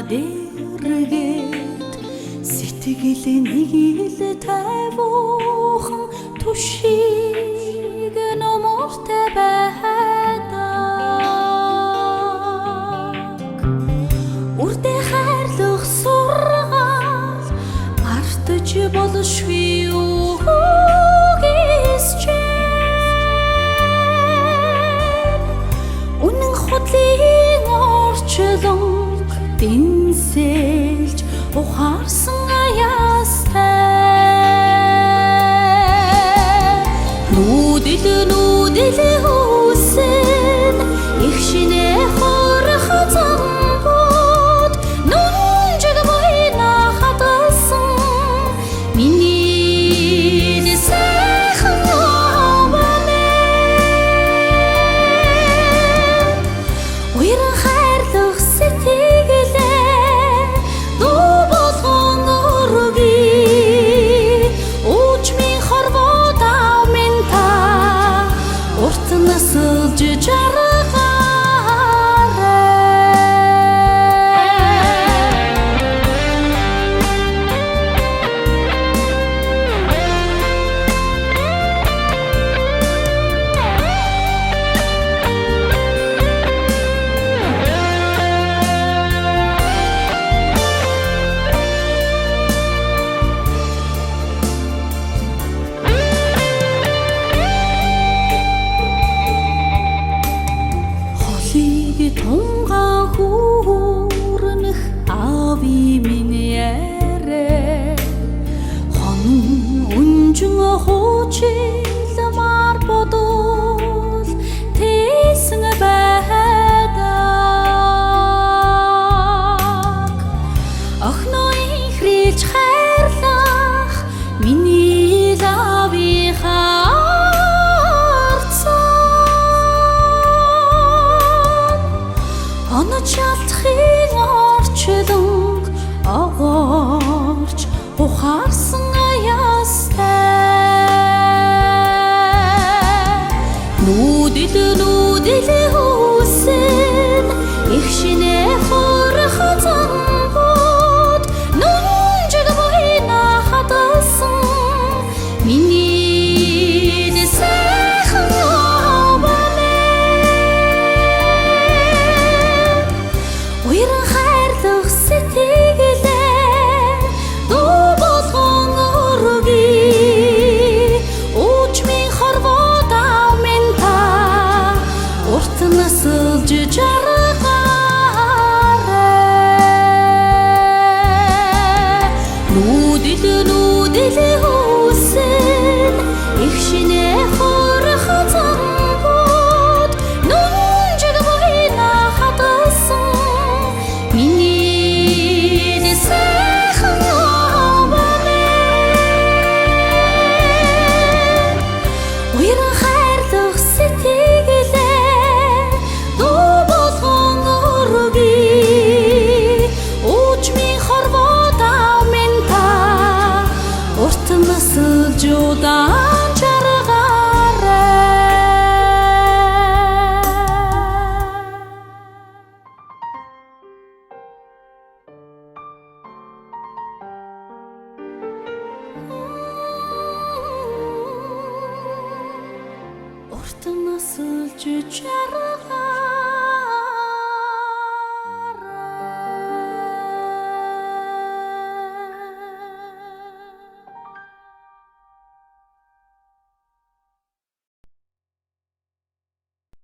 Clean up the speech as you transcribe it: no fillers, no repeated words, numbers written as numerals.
дэргээд сэтгэл нэг ил тайвуухан түшиг номортой байдаг. Үрдээ хайрлах сургаал мартаж болшгүй үнэн худлын орчлон дэнсэлж ухаарсан аяастай нүүдэл хүсэн их шинэ хорох замбууд нүнжиг буйна хатсан миний сайхан уйран хайрлах сэтгэлээ дуу болгон өргөе үчмийн хорвоо дав минь та урт насалж тунгаан хүүрнэх ави минь ярэ хонон үнжин хуучилмар бодол тэсэн байдаг охноо ихрэлж хайрлах миний лави чалтхын орчлон огоорч ухаарсан аяастай нүүдэл хүсэн их шинэ хорох замбууд нүнжиг буйна хатсан миний сайхан уйран хайрлах сэтгэлээ дуу болгон өргөе үчмийн хорвоо дав минь та урт насалж жаргаарай нүүдэл хүсэн их шинэ хорох замбууд нүнжиг буйна хатсан миний сайхан уйран хайрлах сэтгэлээ дуу болгон өргөе үчмийн хорвоо дав минь та урт насалж удаан жаргаарай урт насалж жаргаарай